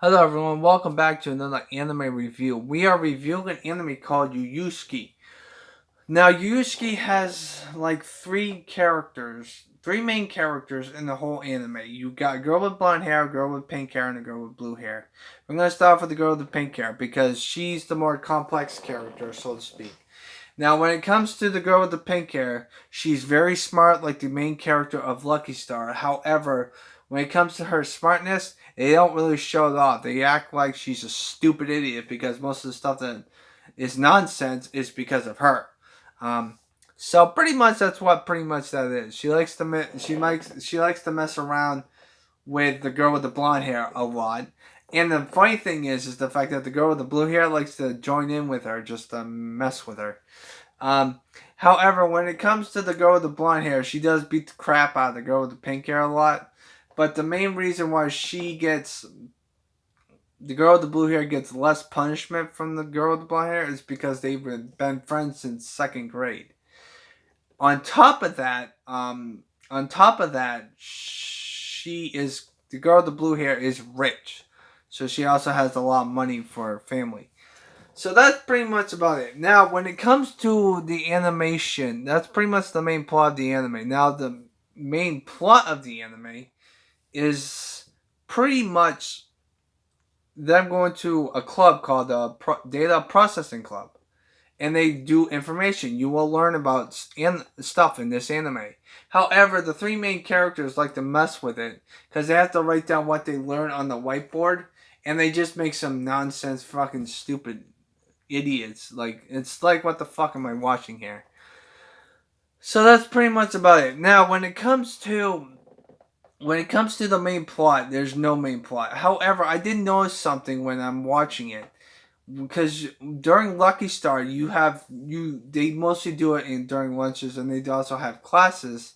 Hello everyone, welcome back to another anime review. We are reviewing an anime called Yuyushiki. Now Yuyushiki has like three main characters in the whole anime. You got a girl with blonde hair, a girl with pink hair, and a girl with blue hair. I'm gonna start off with the girl with the pink hair because she's the more complex character, so to speak. Now, when it comes to the girl with the pink hair, she's very smart, like the main character of Lucky Star. However, when it comes to her smartness, they don't really show it off. They act like she's a stupid idiot because most of the stuff that is nonsense is because of her. Um, so pretty much that's what pretty much that is. She likes to mess around with the girl with the blonde hair a lot. And the funny thing is the fact that the girl with the blue hair likes to join in with her just to mess with her. Um, However, when it comes to the girl with the blonde hair, she does beat the crap out of the girl with the pink hair a lot. But the main reason why the girl with the blue hair gets less punishment from the girl with the blonde hair is because they've been friends since second grade. On top of that, she is the girl with the blue hair is rich, so she also has a lot of money for her family. So that's pretty much about it. Now, when it comes to the animation, that's pretty much the main plot of the anime. Now, the main plot of the anime is pretty much them going to a club called the Data Processing Club. And they do information. You will learn about stuff in this anime. However, the three main characters like to mess with it because they have to write down what they learn on the whiteboard, and they just make some nonsense, fucking stupid idiots. Like it's like, what the fuck am I watching here? So that's pretty much about it. Now, when it comes to the main plot, there's no main plot. However, I did notice something when I'm watching it because during Lucky Star, they mostly do it during lunches, and they also have classes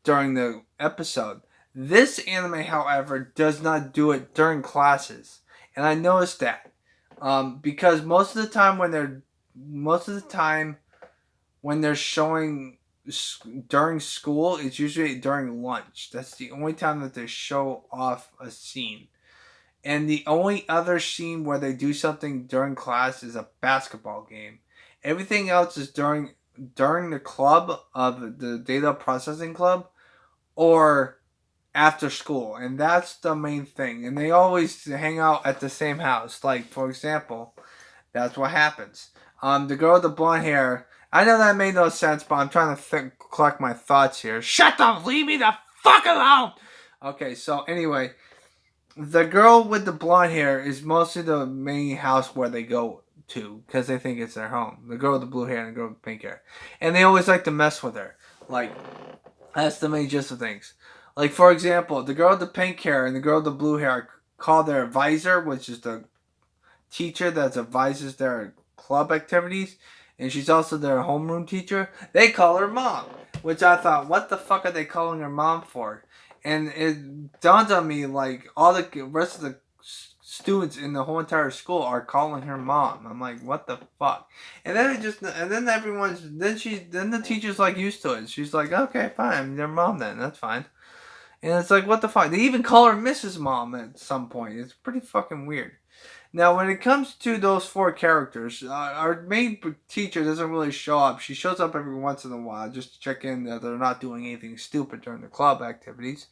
during the episode. This anime, however, does not do it during classes, and I noticed that because most of the time when they're showing during school, it's usually during lunch. That's the only time that they show off a scene. And the only other scene where they do something during class is a basketball game. Everything else is during the club of the data processing club or after school, and that's the main thing. And they always hang out at the same house. Like for example, that's what happens. The girl with the blonde hair. I know that made no sense, but I'm trying to collect my thoughts here. Shut up! Leave me the fuck alone. Okay, so anyway, the girl with the blonde hair is mostly the main house where they go to because they think it's their home. The girl with the blue hair and the girl with the pink hair, and they always like to mess with her. Like that's the main gist of things. Like for example, the girl with the pink hair and the girl with the blue hair call their advisor, which is the teacher that advises their club activities, and she's also their homeroom teacher. They call her mom, which I thought, what the fuck are they calling her mom for? And it dawned on me like all the rest of the students in the whole entire school are calling her mom. I'm like, what the fuck? And then then the teacher's like used to it. She's like, okay, fine, your mom then, that's fine. And it's like, what the fuck? They even call her Mrs. Mom at some point. It's pretty fucking weird. Now, when it comes to those four characters, our main teacher doesn't really show up. She shows up every once in a while just to check in that they're not doing anything stupid during the club activities.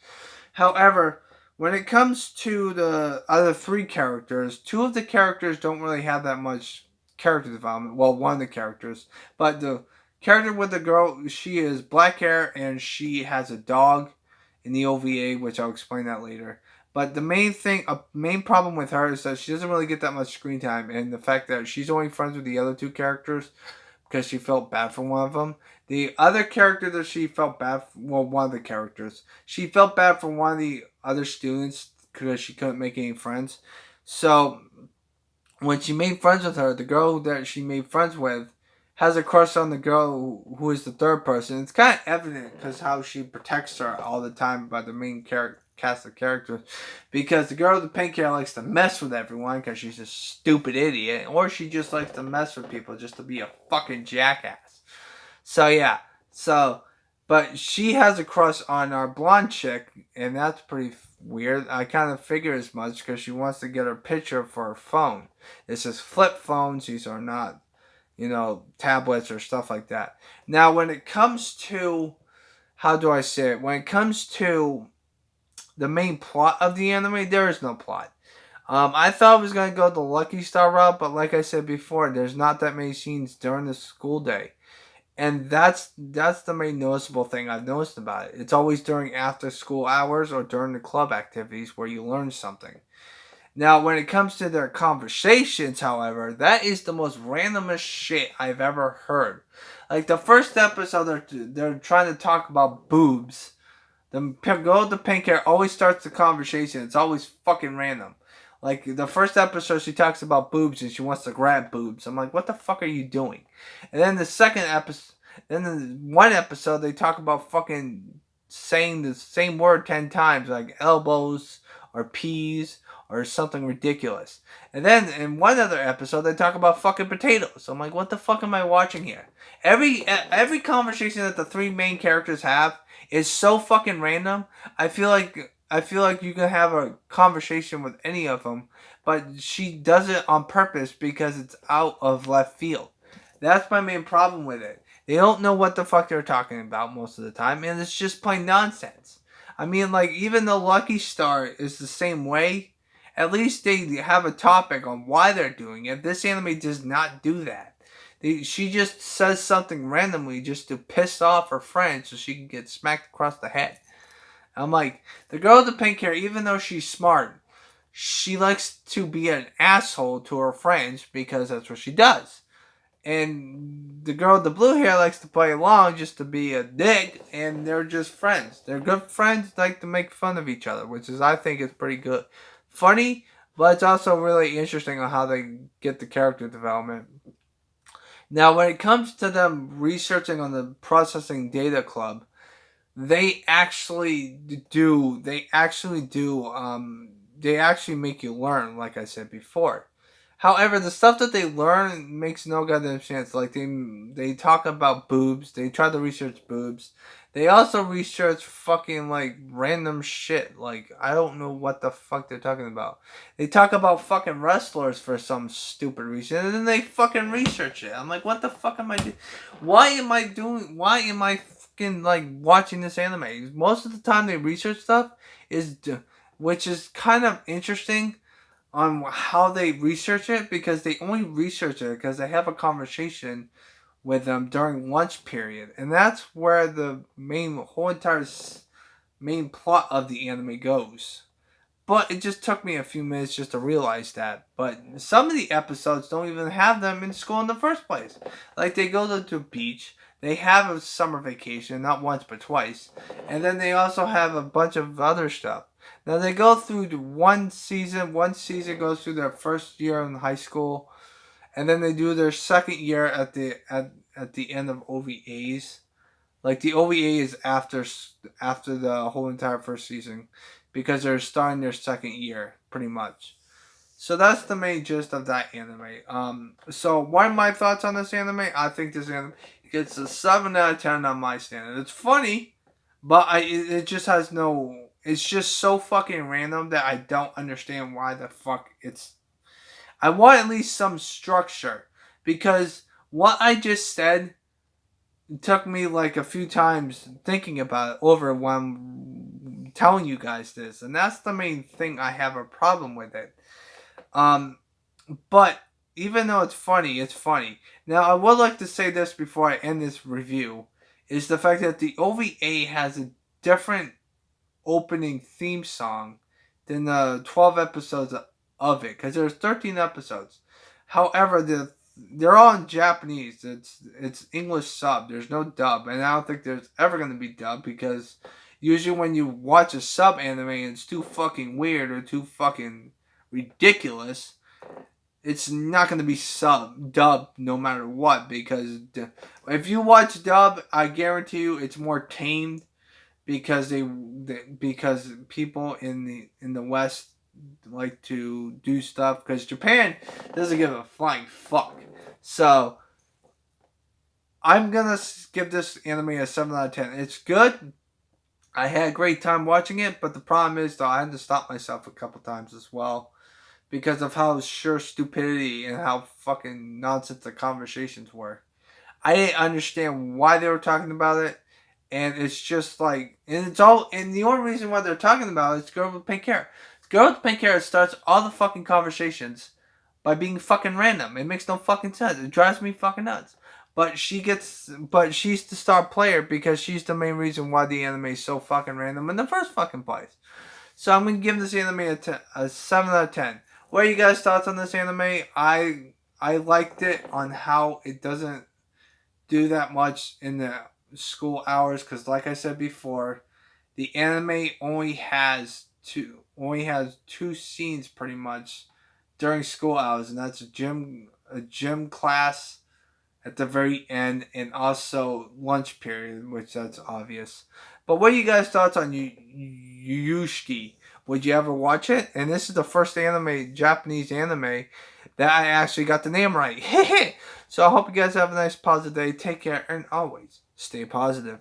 However, when it comes to the other three characters, two of the characters don't really have that much character development. Well, one of the characters, but the character with the girl, she is black hair and she has a dog in the OVA, which I'll explain that later. But a main problem with her is that she doesn't really get that much screen time, and the fact that she's only friends with the other two characters because she felt bad for one of them. The other character that she felt bad for, well, one of the characters, she felt bad for one of the other students because she couldn't make any friends. So when she made friends with her, the girl that she made friends with has a crush on the girl who is the third person. It's kind of evident because how she protects her all the time by the main cast of characters. Because the girl with the pink hair likes to mess with everyone because she's a stupid idiot, or she just likes to mess with people just to be a fucking jackass. So yeah, but she has a crush on our blonde chick, and that's pretty weird. I kind of figure as much because she wants to get her picture for her phone. This is flip phones. These are not, tablets or stuff like that. Now, when it comes to, how do I say it? When it comes to the main plot of the anime, there is no plot. I thought it was going to go the Lucky Star route, but like I said before, there's not that many scenes during the school day. And that's the main noticeable thing I've noticed about it. It's always during after school hours or during the club activities where you learn something. Now, when it comes to their conversations, however, that is the most randomest shit I've ever heard. Like the first episode, they're trying to talk about boobs. The girl with the pink hair always starts the conversation. It's always fucking random. Like the first episode, she talks about boobs and she wants to grab boobs. I'm like, what the fuck are you doing? And then the second episode, then the one episode, they talk about fucking saying the same word 10 times, like elbows or peas or something ridiculous. And then in one other episode, they talk about fucking potatoes. I'm like, what the fuck am I watching here? Every conversation that the three main characters have is so fucking random. I feel like you can have a conversation with any of them, but she does it on purpose because it's out of left field. That's my main problem with it. They don't know what the fuck they're talking about most of the time, and it's just plain nonsense. I mean, like, even the Lucky Star is the same way. At least they have a topic on why they're doing it. This anime does not do that. She just says something randomly just to piss off her friend so she can get smacked across the head. I'm like, the girl with the pink hair, even though she's smart, she likes to be an asshole to her friends because that's what she does. And the girl with the blue hair likes to play along just to be a dick, and they're just friends. They're good friends, like to make fun of each other, which is, I think, is pretty good. Funny, but it's also really interesting on how they get the character development. Now, when it comes to them researching on the Processing Data Club, they actually do they actually make you learn, like I said before. However, the stuff that they learn makes no goddamn sense. Like they talk about boobs, they try to research boobs. They also research fucking like random shit. Like I don't know what the fuck they're talking about. They talk about fucking wrestlers for some stupid reason, and then they fucking research it. I'm like, what the fuck am I doing? Why am I fucking like watching this anime? Most of the time they research stuff which is kind of interesting on how they research it, because they only research it because they have a conversation with them during lunch period, and that's where the whole entire main plot of the anime goes. But it just took me a few minutes just to realize that. But some of the episodes don't even have them in school in the first place. Like they go to the beach, they have a summer vacation, not once but twice, and then they also have a bunch of other stuff. Now they go through one season. One season goes through their first year in high school, and then they do their second year at the end of OVAs. Like the OVA is after the whole entire first season, because they're starting their second year pretty much. So that's the main gist of that anime. So what are my thoughts on this anime? I think this anime gets a 7 out of 10 on my standard. It's funny, but it just has no. It's just so fucking random that I don't understand why the fuck it's. I want at least some structure, because what I just said took me like a few times thinking about it over when I'm telling you guys this, and that's the main thing I have a problem with it. But even though it's funny, it's funny. Now I would like to say this before I end this review, is the fact that the OVA has a different opening theme song than the 12 episodes of it, because there's 13 episodes. However, they're all in Japanese. It's English sub. There's no dub, and I don't think there's ever going to be dub, because usually when you watch a sub anime and it's too fucking weird or too fucking ridiculous, it's not going to be dub no matter what, because if you watch dub, I guarantee you it's more tamed, because because people in the West like to do stuff, because Japan doesn't give a flying fuck. So I'm gonna give this anime a 7 out of 10. It's good. I had a great time watching it, but the problem is though I had to stop myself a couple times as well because of how sure stupidity and how fucking nonsense the conversations were. I didn't understand why they were talking about it, and it's just like, and it's all, and the only reason why they're talking about it is girl with pink hair. Girl with pink hair starts all the fucking conversations by being fucking random. It makes no fucking sense. It drives me fucking nuts. But she's the star player because she's the main reason why the anime is so fucking random in the first fucking place. So I'm gonna give this anime a 7 out of 10. What are you guys' thoughts on this anime? I liked it on how it doesn't do that much in the school hours because, like I said before, the anime only has two scenes pretty much during school hours, and that's a gym class at the very end, and also lunch period, which that's obvious. But what are you guys' thoughts on Yuyushiki? Would you ever watch it? And this is the first Japanese anime, that I actually got the name right. So I hope you guys have a nice positive day. Take care and always stay positive.